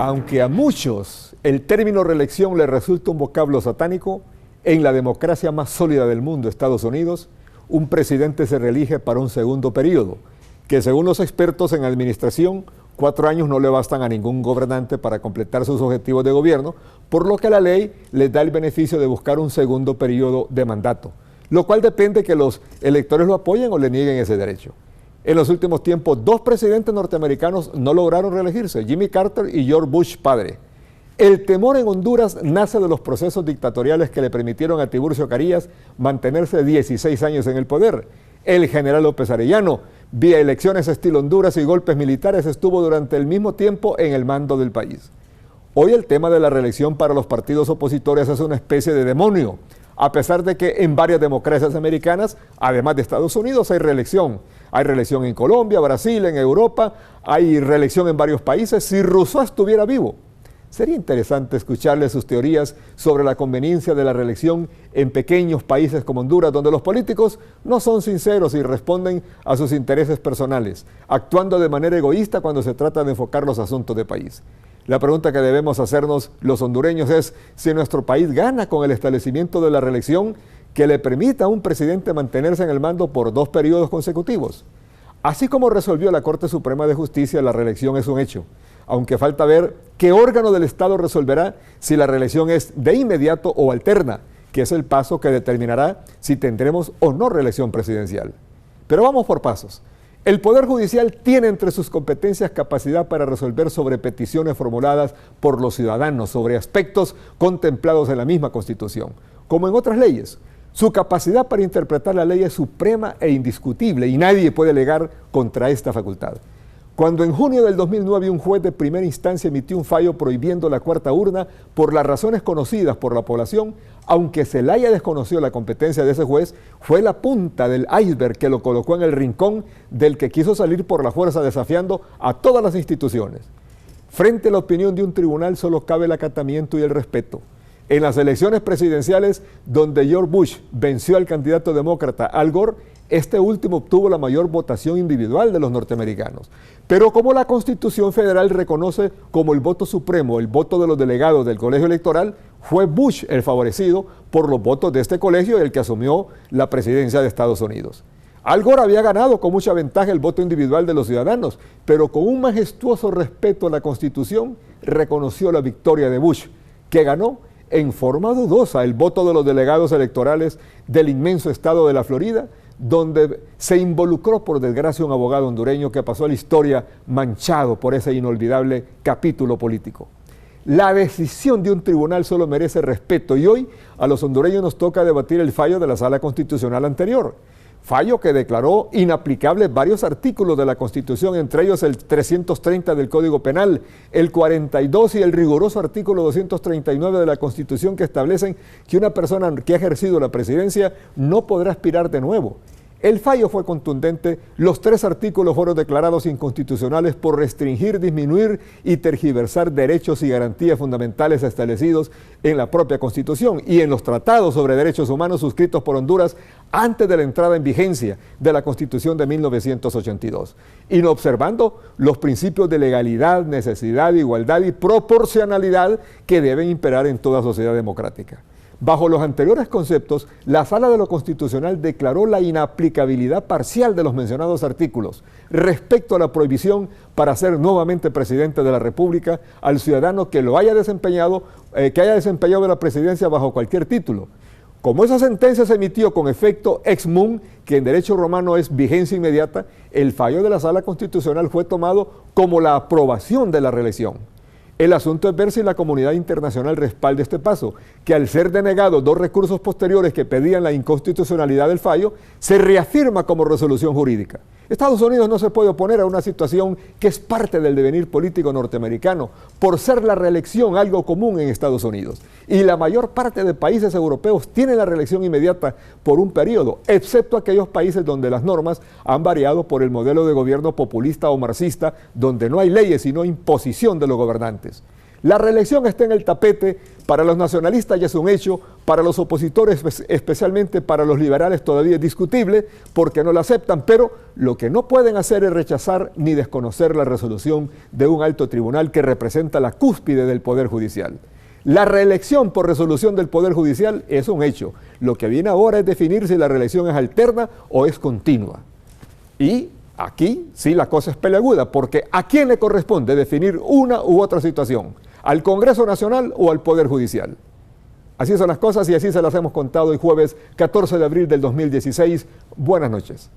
Aunque a muchos el término reelección les resulta un vocablo satánico, en la democracia más sólida del mundo, Estados Unidos, un presidente se reelige para un segundo periodo, que según los expertos en administración, 4 años no le bastan a ningún gobernante para completar sus objetivos de gobierno, por lo que la ley les da el beneficio de buscar un segundo periodo de mandato, lo cual depende que los electores lo apoyen o le nieguen ese derecho. En los últimos tiempos, 2 presidentes norteamericanos no lograron reelegirse, Jimmy Carter y George Bush padre. El temor en Honduras nace de los procesos dictatoriales que le permitieron a Tiburcio Carías mantenerse 16 años en el poder. El general López Arellano, vía elecciones estilo Honduras y golpes militares, estuvo durante el mismo tiempo en el mando del país. Hoy el tema de la reelección para los partidos opositores es una especie de demonio, a pesar de que en varias democracias americanas, además de Estados Unidos, hay reelección. Hay reelección en Colombia, Brasil, en Europa, hay reelección en varios países. Si Rousseau estuviera vivo, sería interesante escucharle sus teorías sobre la conveniencia de la reelección en pequeños países como Honduras, donde los políticos no son sinceros y responden a sus intereses personales, actuando de manera egoísta cuando se trata de enfocar los asuntos de país. La pregunta que debemos hacernos los hondureños es si nuestro país gana con el establecimiento de la reelección que le permita a un presidente mantenerse en el mando por 2 periodos consecutivos. Así como resolvió la Corte Suprema de Justicia, la reelección es un hecho, aunque falta ver qué órgano del Estado resolverá si la reelección es de inmediato o alterna, que es el paso que determinará si tendremos o no reelección presidencial. Pero vamos por pasos. El Poder Judicial tiene entre sus competencias capacidad para resolver sobre peticiones formuladas por los ciudadanos, sobre aspectos contemplados en la misma Constitución, como en otras leyes. Su capacidad para interpretar la ley es suprema e indiscutible y nadie puede alegar contra esta facultad. Cuando en junio del 2009 un juez de primera instancia emitió un fallo prohibiendo la cuarta urna por las razones conocidas por la población, aunque se le haya desconocido la competencia de ese juez, fue la punta del iceberg que lo colocó en el rincón del que quiso salir por la fuerza desafiando a todas las instituciones. Frente a la opinión de un tribunal solo cabe el acatamiento y el respeto. En las elecciones presidenciales, donde George Bush venció al candidato demócrata Al Gore, este último obtuvo la mayor votación individual de los norteamericanos. Pero como la Constitución Federal reconoce como el voto supremo el voto de los delegados del colegio electoral, fue Bush el favorecido por los votos de este colegio y el que asumió la presidencia de Estados Unidos. Al Gore había ganado con mucha ventaja el voto individual de los ciudadanos, pero con un majestuoso respeto a la Constitución, reconoció la victoria de Bush, que ganó en forma dudosa el voto de los delegados electorales del inmenso estado de la Florida, donde se involucró por desgracia un abogado hondureño que pasó a la historia manchado por ese inolvidable capítulo político. La decisión de un tribunal solo merece respeto y hoy a los hondureños nos toca debatir el fallo de la Sala Constitucional anterior. Fallo que declaró inaplicables varios artículos de la Constitución, entre ellos el 330 del Código Penal, el 42 y el riguroso artículo 239 de la Constitución que establecen que una persona que ha ejercido la presidencia no podrá aspirar de nuevo. El fallo fue contundente, los 3 artículos fueron declarados inconstitucionales por restringir, disminuir y tergiversar derechos y garantías fundamentales establecidos en la propia Constitución y en los tratados sobre derechos humanos suscritos por Honduras antes de la entrada en vigencia de la Constitución de 1982, y no observando los principios de legalidad, necesidad, igualdad y proporcionalidad que deben imperar en toda sociedad democrática. Bajo los anteriores conceptos, la Sala de lo Constitucional declaró la inaplicabilidad parcial de los mencionados artículos respecto a la prohibición para ser nuevamente presidente de la República al ciudadano que haya desempeñado la presidencia bajo cualquier título. Como esa sentencia se emitió con efecto ex mun, que en derecho romano es vigencia inmediata, el fallo de la Sala Constitucional fue tomado como la aprobación de la reelección. El asunto es ver si la comunidad internacional respalda este paso, que al ser denegados 2 recursos posteriores que pedían la inconstitucionalidad del fallo, se reafirma como resolución jurídica. Estados Unidos no se puede oponer a una situación que es parte del devenir político norteamericano, por ser la reelección algo común en Estados Unidos. Y la mayor parte de países europeos tienen la reelección inmediata por un periodo, excepto aquellos países donde las normas han variado por el modelo de gobierno populista o marxista, donde no hay leyes sino imposición de los gobernantes. La reelección está en el tapete, para los nacionalistas ya es un hecho, para los opositores, especialmente para los liberales, todavía es discutible porque no la aceptan, pero lo que no pueden hacer es rechazar ni desconocer la resolución de un alto tribunal que representa la cúspide del Poder Judicial. La reelección por resolución del Poder Judicial es un hecho. Lo que viene ahora es definir si la reelección es alterna o es continua. Y aquí sí la cosa es peleaguda, porque ¿a quién le corresponde definir una u otra situación? ¿Al Congreso Nacional o al Poder Judicial? Así son las cosas y así se las hemos contado hoy jueves 14 de abril del 2016. Buenas noches.